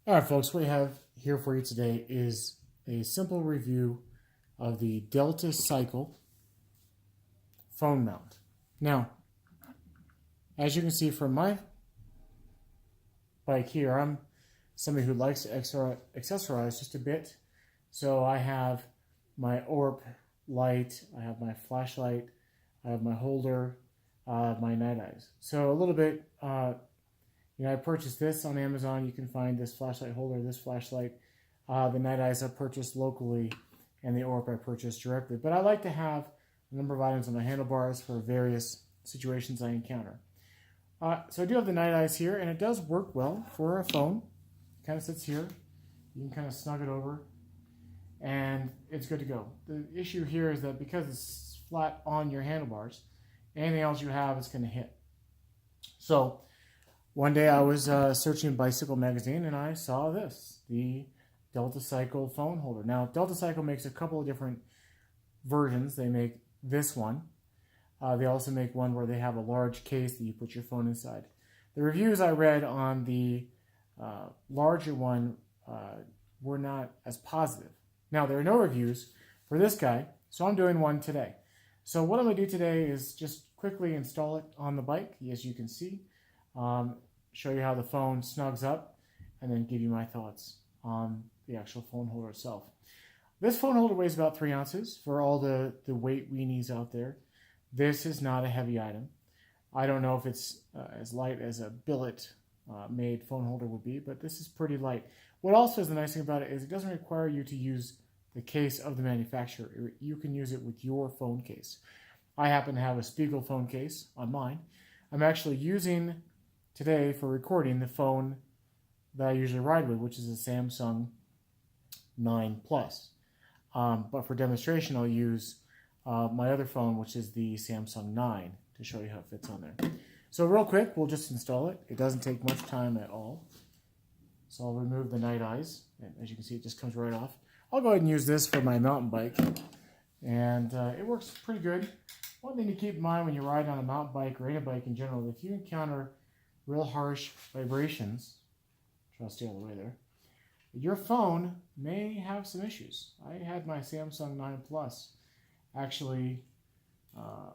All right, folks, what we have here for you today is a simple review of the Delta Cycle phone mount. Now, as you can see from my bike here, I'm somebody who likes to accessorize just a bit. So I have my ORP light, I have my flashlight, I have my holder, my night eyes. So a little bit, I purchased this on Amazon. You can find this flashlight holder, this flashlight. The night eyes I purchased locally, and the ORP I purchased directly. But I like to have a number of items on my handlebars for various situations I encounter. So I do have the night eyes here, and it does work well for a phone. It kind of sits here. You can kind of snug it over, and it's good to go. The issue here is that because it's flat on your handlebars, anything else you have is going to hit. So one day I was searching Bicycle magazine, and I saw this, the Delta Cycle phone holder. Now, Delta Cycle makes a couple of different versions. They make this one. They also make one where they have a large case that you put your phone inside. The reviews I read on the larger one were not as positive. Now, there are no reviews for this guy, so I'm doing one today. So what I'm going to do today is just quickly install it on the bike, as you can see. Show you how the phone snugs up, and then give you my thoughts on the actual phone holder itself. This phone holder weighs about 3 ounces for all the weight weenies out there. This is not a heavy item. I don't know if it's as light as a billet made phone holder would be, but this is pretty light. What also is the nice thing about it is it doesn't require you to use the case of the manufacturer. You can use it with your phone case. I happen to have a Spiegel phone case on mine. I'm actually using today for recording the phone that I usually ride with, which is a Samsung 9 Plus. But for demonstration, I'll use my other phone, which is the Samsung 9, to show you how it fits on there. So real quick, we'll just install it. It doesn't take much time at all. So I'll remove the night eyes. And as you can see, it just comes right off. I'll go ahead and use this for my mountain bike. And it works pretty good. One thing to keep in mind when you're riding on a mountain bike or any bike in general, if you encounter real harsh vibrations, try to stay out of the way there, your phone may have some issues. I had my Samsung 9 Plus actually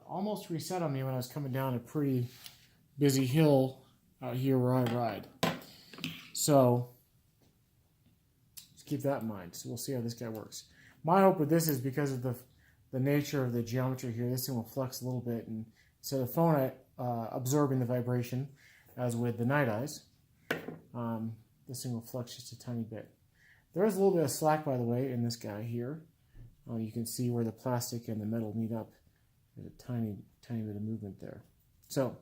almost reset on me when I was coming down a pretty busy hill out here where I ride. So just keep that in mind. So we'll see how this guy works. My hope with this is because of the nature of the geometry here, this thing will flex a little bit, and so the phone absorbing the vibration, as with the night eyes, this thing will flex just a tiny bit. There is a little bit of slack, by the way, in this guy here. You can see where the plastic and the metal meet up. There's a tiny bit of movement there. So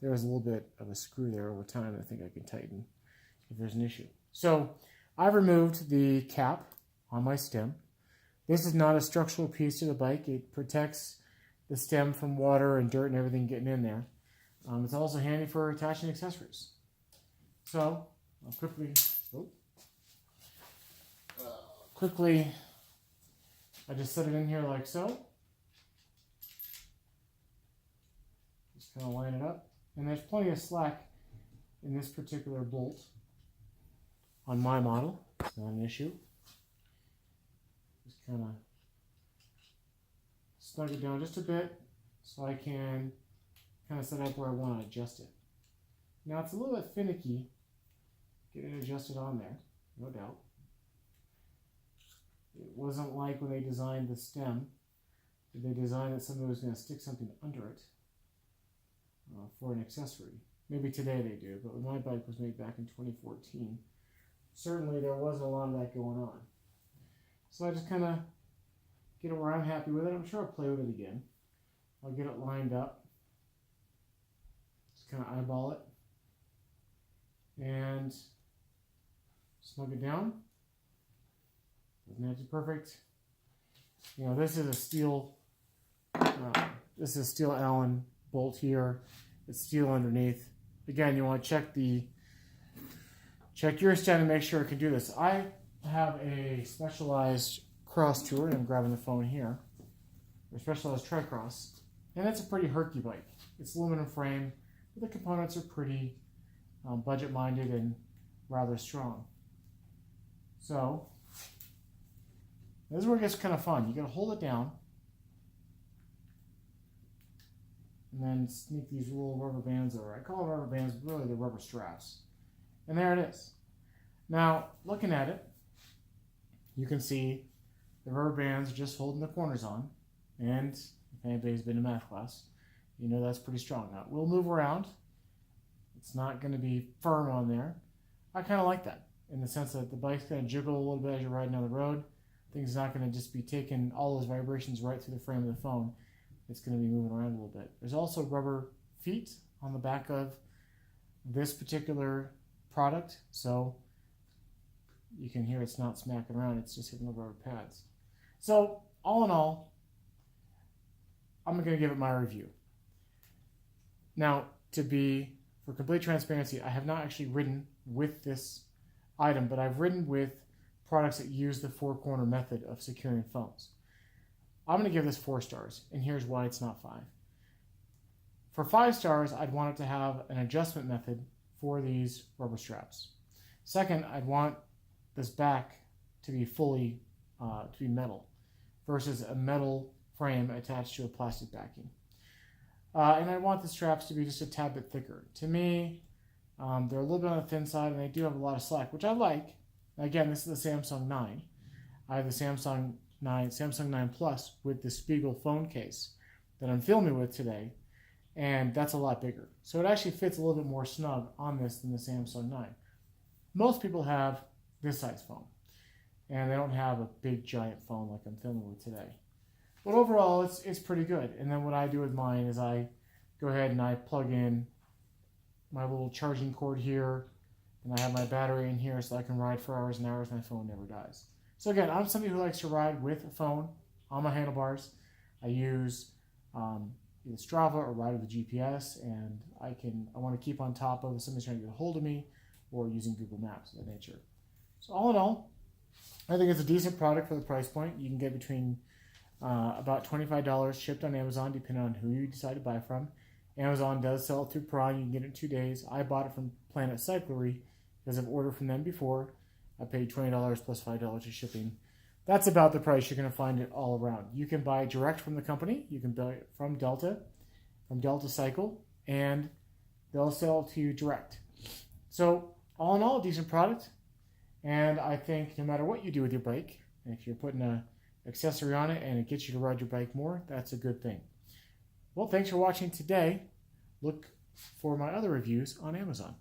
there is a little bit of a screw there over time. I think I can tighten if there's an issue. So I've removed the cap on my stem. This is not a structural piece to the bike. It protects the stem from water and dirt and everything getting in there. It's also handy for attaching accessories. So I'll quickly, I just set it in here like so. Just kind of line it up. And there's plenty of slack in this particular bolt on my model. It's not an issue. Just kind of snug it down just a bit so I can kind of set up where I want to adjust it. Now it's a little bit finicky getting it adjusted on there, no doubt. It wasn't like when they designed the stem. Did they design that somebody was going to stick something under it for an accessory? Maybe today they do, but when my bike was made back in 2014, certainly there wasn't a lot of that going on. So I just kind of get it where I'm happy with it. I'm sure I'll play with it again. I'll get it lined up. Just kind of eyeball it. And snug it down. Doesn't have to be perfect. You know, this is a steel Allen bolt here. It's steel underneath. Again, you want to check your stem and make sure it can do this. I have a Specialized Cross Tour, and I'm grabbing the phone here, or Specialized Tri-Cross, and it's a pretty herky bike. It's aluminum frame, but the components are pretty budget-minded and rather strong. So this is where it gets kind of fun. You got to hold it down and then sneak these little rubber bands over. I call them rubber bands, but really they're rubber straps. And there it is. Now, looking at it, you can see the rubber bands are just holding the corners on. And if anybody's been to math class, you know that's pretty strong. Now, it will move around. It's not going to be firm on there. I kind of like that in the sense that the bike's going to jiggle a little bit as you're riding down the road. Things not going to just be taking all those vibrations right through the frame of the phone. It's going to be moving around a little bit. There's also rubber feet on the back of this particular product, so you can hear it's not smacking around, it's just hitting the rubber pads. So all in all, I'm going to give it my review. Now, for complete transparency, I have not actually ridden with this item, but I've ridden with products that use the four-corner method of securing phones. I'm going to give this 4 stars, and here's why it's not 5. For 5 stars, I'd want it to have an adjustment method for these rubber straps. Second, I'd want this back to be fully to be metal versus a metal frame attached to a plastic backing. And I want the straps to be just a tad bit thicker. To me, they're a little bit on the thin side, and they do have a lot of slack, which I like. Again, this is the Samsung 9. I have the Samsung 9 Plus with the Spiegel phone case that I'm filming with today, and that's a lot bigger. So it actually fits a little bit more snug on this than the Samsung 9. Most people have this size phone, and they don't have a big giant phone like I'm filming with today. But overall, it's pretty good. And then what I do with mine is I go ahead and I plug in my little charging cord here, and I have my battery in here so I can ride for hours and hours and my phone never dies. So again, I'm somebody who likes to ride with a phone on my handlebars. I use either Strava or ride with the GPS, and I want to keep on top of if somebody's trying to get a hold of me, or using Google Maps of that nature. So all in all, I think it's a decent product for the price point. You can get between about $25 shipped on Amazon, depending on who you decide to buy from. Amazon does sell it through Prime. You can get it in 2 days. I bought it from Planet Cyclery because I've ordered from them before. I paid $20 plus $5 of shipping. That's about the price you're going to find it all around. You can buy direct from the company. You can buy it from Delta Cycle, and they'll sell it to you direct. So all in all, a decent product. And I think no matter what you do with your bike, if you're putting an accessory on it and it gets you to ride your bike more, that's a good thing. Well, thanks for watching today. Look for my other reviews on Amazon.